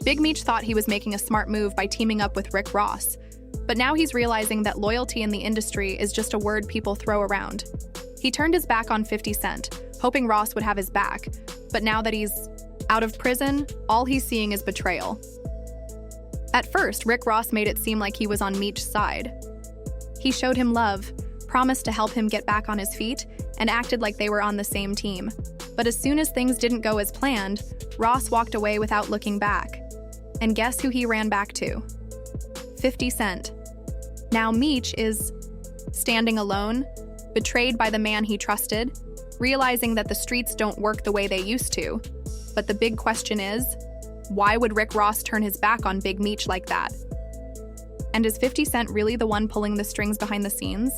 Big Meech thought he was making a smart move by teaming up with Rick Ross, but now he's realizing that loyalty in the industry is just a word people throw around. He turned his back on 50 Cent, hoping Ross would have his back, but now that he's out of prison, all he's seeing is betrayal. At first, Rick Ross made it seem like he was on Meech's side. He showed him love, promised to help him get back on his feet, and acted like they were on the same team. But as soon as things didn't go as planned, Ross walked away without looking back. And guess who he ran back to? 50 Cent. Now Meech is standing alone, betrayed by the man he trusted, realizing that the streets don't work the way they used to. But the big question is, why would Rick Ross turn his back on Big Meech like that? And is 50 Cent really the one pulling the strings behind the scenes?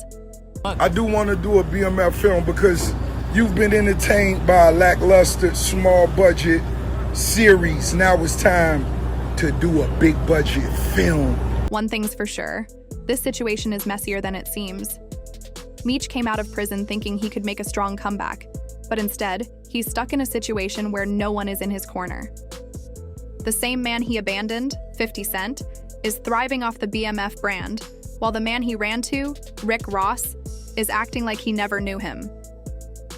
I do want to do a BMF film because you've been entertained by a lackluster, small budget series. Now it's time to do a big budget film. One thing's for sure, this situation is messier than it seems. Meech came out of prison thinking he could make a strong comeback, but instead, he's stuck in a situation where no one is in his corner. The same man he abandoned, 50 Cent, is thriving off the BMF brand, while the man he ran to, Rick Ross, is acting like he never knew him.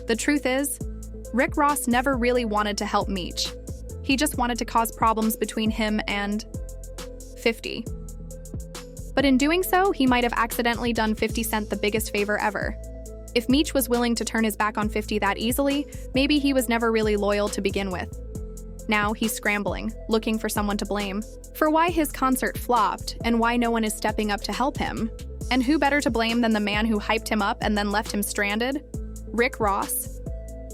The truth is, Rick Ross never really wanted to help Meech. He just wanted to cause problems between him and 50. But in doing so, he might have accidentally done 50 Cent the biggest favor ever. If Meech was willing to turn his back on 50 that easily, maybe he was never really loyal to begin with. Now he's scrambling, looking for someone to blame for why his concert flopped and why no one is stepping up to help him. And who better to blame than the man who hyped him up and then left him stranded? Rick Ross.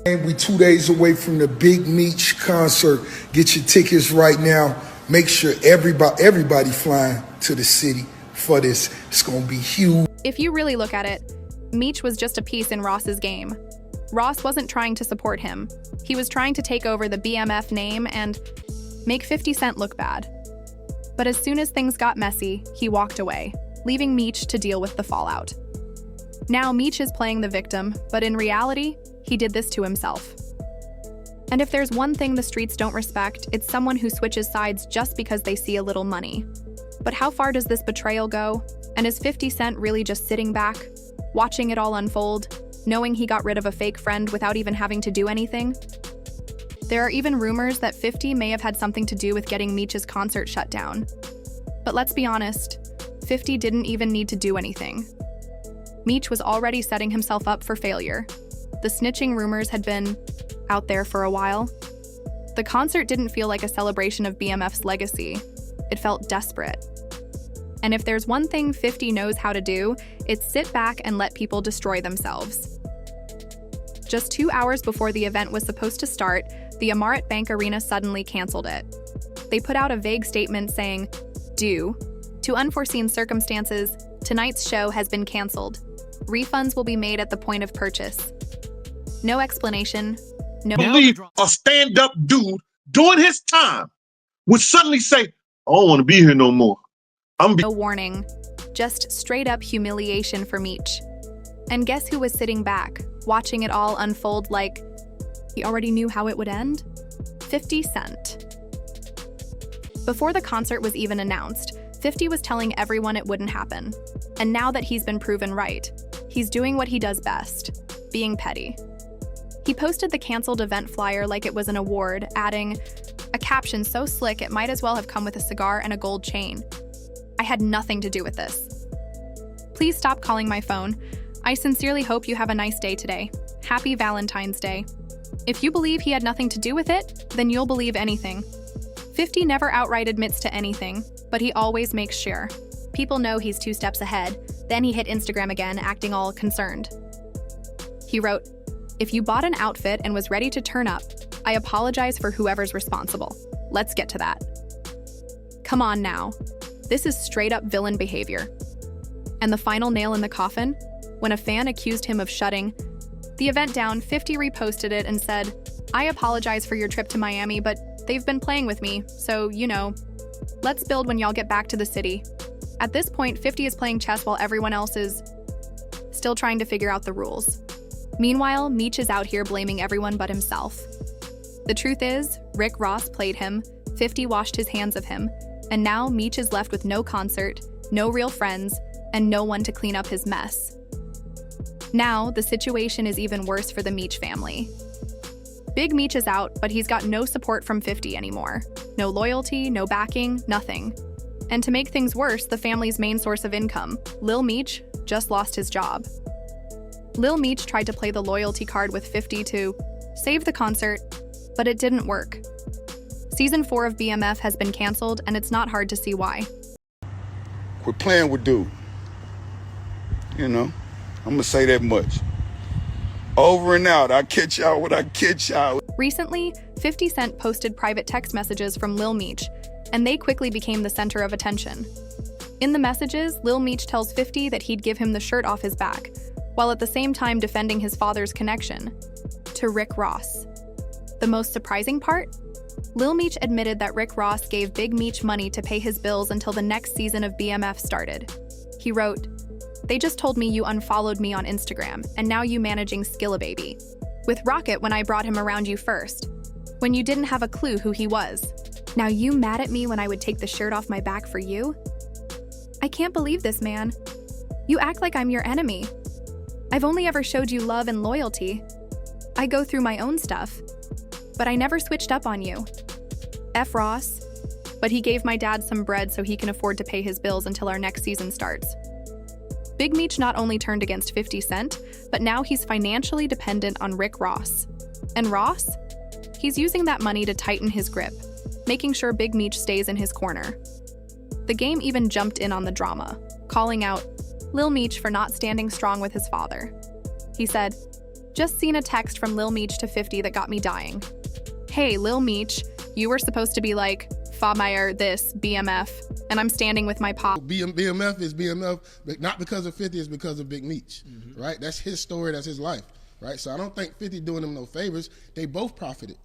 And we 2 days away from the Big Meech concert. Get your tickets right now. Make sure everybody flying to the city for this. It's gonna be huge. If you really look at it, Meech was just a piece in Ross's game. Ross wasn't trying to support him. He was trying to take over the BMF name and make 50 Cent look bad. But as soon as things got messy, he walked away, leaving Meech to deal with the fallout. Now Meech is playing the victim, but in reality, he did this to himself. And if there's one thing the streets don't respect, it's someone who switches sides just because they see a little money. But how far does this betrayal go? And is 50 Cent really just sitting back, watching it all unfold, knowing he got rid of a fake friend without even having to do anything? There are even rumors that 50 may have had something to do with getting Meech's concert shut down. But let's be honest, 50 didn't even need to do anything. Meech was already setting himself up for failure. The snitching rumors had been out there for a while. The concert didn't feel like a celebration of BMF's legacy. It felt desperate. And if there's one thing 50 knows how to do, it's sit back and let people destroy themselves. Just 2 hours before the event was supposed to start, the Amaret Bank Arena suddenly canceled it. They put out a vague statement saying, "Due to unforeseen circumstances, tonight's show has been canceled. Refunds will be made at the point of purchase." No explanation, no... Believe a stand-up dude doing his time would suddenly say, "I don't want to be here no more. No warning, just straight-up humiliation for Meech. And guess who was sitting back, watching it all unfold like he already knew how it would end? 50 Cent. Before the concert was even announced, 50 was telling everyone it wouldn't happen. And now that he's been proven right, he's doing what he does best, being petty. He posted the canceled event flyer like it was an award, adding a caption so slick it might as well have come with a cigar and a gold chain. "I had nothing to do with this. Please stop calling my phone. I sincerely hope you have a nice day today. Happy Valentine's Day." If you believe he had nothing to do with it, then you'll believe anything. 50 never outright admits to anything, but he always makes sure. People know he's 2 steps ahead. Then he hit Instagram again, acting all concerned. He wrote, "If you bought an outfit and was ready to turn up, I apologize for whoever's responsible. Let's get to that." Come on now. This is straight-up villain behavior. And the final nail in the coffin? When a fan accused him of shutting the event down, 50 reposted it and said, "I apologize for your trip to Miami, but they've been playing with me, so, you know, let's build when y'all get back to the city." At this point, 50 is playing chess while everyone else is still trying to figure out the rules. Meanwhile, Meech is out here blaming everyone but himself. The truth is, Rick Ross played him, 50 washed his hands of him, and now Meech is left with no concert, no real friends, and no one to clean up his mess. Now, the situation is even worse for the Meech family. Big Meech is out, but he's got no support from 50 anymore. No loyalty, no backing, nothing. And to make things worse, the family's main source of income, Lil Meech, just lost his job. Lil Meech tried to play the loyalty card with 50 to save the concert, but it didn't work. Season 4 of BMF has been canceled, and it's not hard to see why. Quit playing with dude. You know, I'm gonna say that much. Over and out. I catch y'all when I catch y'all. Recently, 50 Cent posted private text messages from Lil Meech, and they quickly became the center of attention. In the messages, Lil Meech tells 50 that he'd give him the shirt off his back, while at the same time defending his father's connection to Rick Ross. The most surprising part? Lil Meech admitted that Rick Ross gave Big Meech money to pay his bills until the next season of BMF started. He wrote, "They just told me you unfollowed me on Instagram, and now you managing Skillababy. With Rocket when I brought him around you first, when you didn't have a clue who he was. Now you mad at me when I would take the shirt off my back for you? I can't believe this, man. You act like I'm your enemy. I've only ever showed you love and loyalty. I go through my own stuff, but I never switched up on you. F Ross, but he gave my dad some bread so he can afford to pay his bills until our next season starts." Big Meech not only turned against 50 Cent, but now he's financially dependent on Rick Ross. And Ross? He's using that money to tighten his grip, making sure Big Meech stays in his corner. The game even jumped in on the drama, calling out Lil Meech for not standing strong with his father. He said, "Just seen a text from Lil Meech to 50 that got me dying. Hey, Lil Meech, you were supposed to be like, Fabmeyer, this, BMF, and I'm standing with my pop." BMF is BMF, but not because of 50, it's because of Big Meech, right? That's his story, that's his life, right? So I don't think 50 doing him no favors. They both profited.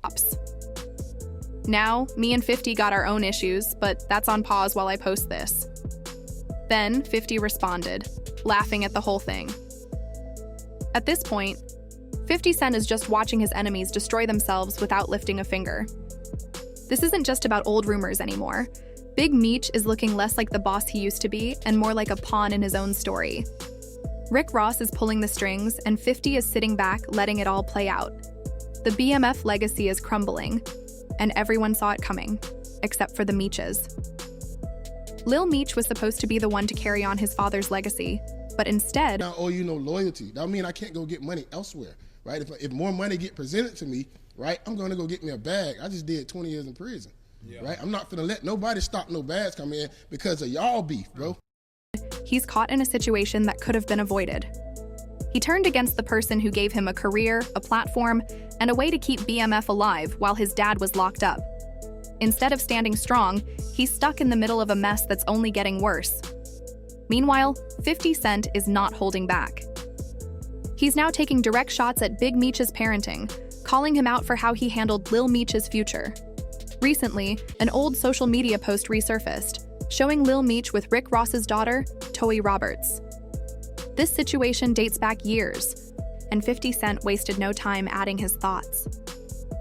Now, me and 50 got our own issues, but that's on pause while I post this. Then 50 responded, laughing at the whole thing. At this point, 50 Cent is just watching his enemies destroy themselves without lifting a finger. This isn't just about old rumors anymore. Big Meech is looking less like the boss he used to be and more like a pawn in his own story. Rick Ross is pulling the strings, and 50 is sitting back, letting it all play out. The BMF legacy is crumbling, and everyone saw it coming, except for the Meeches. Lil Meech was supposed to be the one to carry on his father's legacy, but instead— I don't owe you no loyalty. That mean I can't go get money elsewhere, right? If more money get presented to me, right, I'm gonna go get me a bag. I just did 20 years in prison, right? I'm not finna let nobody stop no bags come in because of y'all beef, bro. He's caught in a situation that could have been avoided. He turned against the person who gave him a career, a platform, and a way to keep BMF alive while his dad was locked up. Instead of standing strong, he's stuck in the middle of a mess that's only getting worse. Meanwhile, 50 Cent is not holding back. He's now taking direct shots at Big Meech's parenting, calling him out for how he handled Lil Meech's future. Recently, an old social media post resurfaced, showing Lil Meech with Rick Ross's daughter, Toei Roberts. This situation dates back years, and 50 Cent wasted no time adding his thoughts.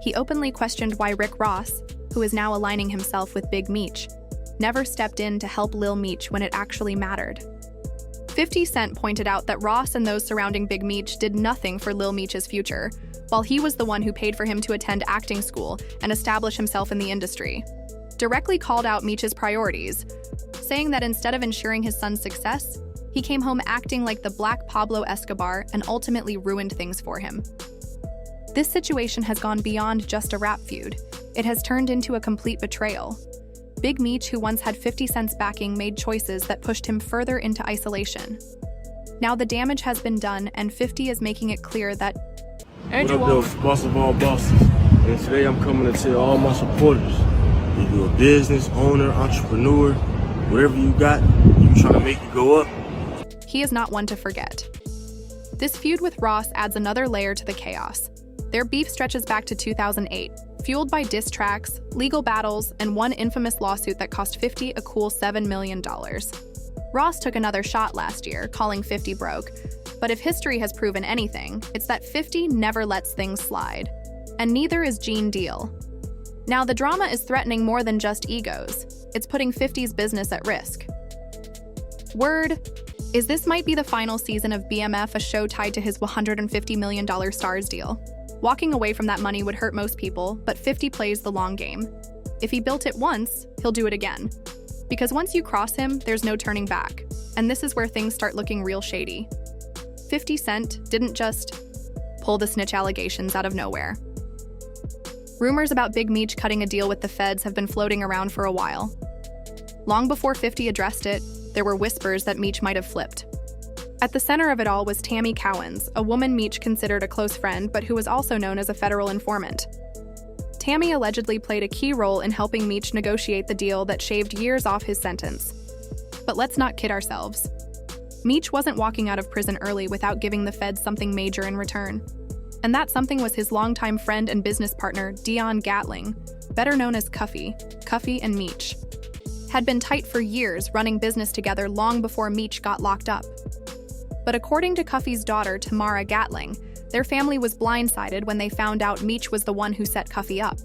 He openly questioned why Rick Ross, who is now aligning himself with Big Meech, never stepped in to help Lil Meech when it actually mattered. 50 Cent pointed out that Ross and those surrounding Big Meech did nothing for Lil Meech's future, while he was the one who paid for him to attend acting school and establish himself in the industry. Directly called out Meech's priorities, saying that instead of ensuring his son's success, he came home acting like the Black Pablo Escobar and ultimately ruined things for him. This situation has gone beyond just a rap feud. It has turned into a complete betrayal. Big Meech, who once had 50 Cent's backing, made choices that pushed him further into isolation. Now the damage has been done, and 50 is making it clear that— What up, though? Boss of all bosses. And today I'm coming to tell all my supporters, if you're a business owner, entrepreneur, whatever you got, you trying to make it go up, he is not one to forget. This feud with Ross adds another layer to the chaos. Their beef stretches back to 2008, fueled by diss tracks, legal battles, and one infamous lawsuit that cost 50 a cool $7 million. Ross took another shot last year, calling 50 broke, but if history has proven anything, it's that 50 never lets things slide. And neither is Gene Deal. Now, the drama is threatening more than just egos. It's putting 50's business at risk. Word is this might be the final season of BMF, a show tied to his $150 million Stars deal. Walking away from that money would hurt most people, but 50 plays the long game. If he built it once, he'll do it again. Because once you cross him, there's no turning back. And this is where things start looking real shady. 50 Cent didn't just pull the snitch allegations out of nowhere. Rumors about Big Meech cutting a deal with the feds have been floating around for a while. Long before 50 addressed it, there were whispers that Meech might have flipped. At the center of it all was Tammy Cowens, a woman Meech considered a close friend, but who was also known as a federal informant. Tammy allegedly played a key role in helping Meech negotiate the deal that shaved years off his sentence. But let's not kid ourselves. Meech wasn't walking out of prison early without giving the feds something major in return. And that something was his longtime friend and business partner, Dion Gatling, better known as Cuffy. Cuffy and Meech had been tight for years, running business together long before Meech got locked up. But according to Cuffy's daughter, Tamara Gatling, their family was blindsided when they found out Meech was the one who set Cuffy up.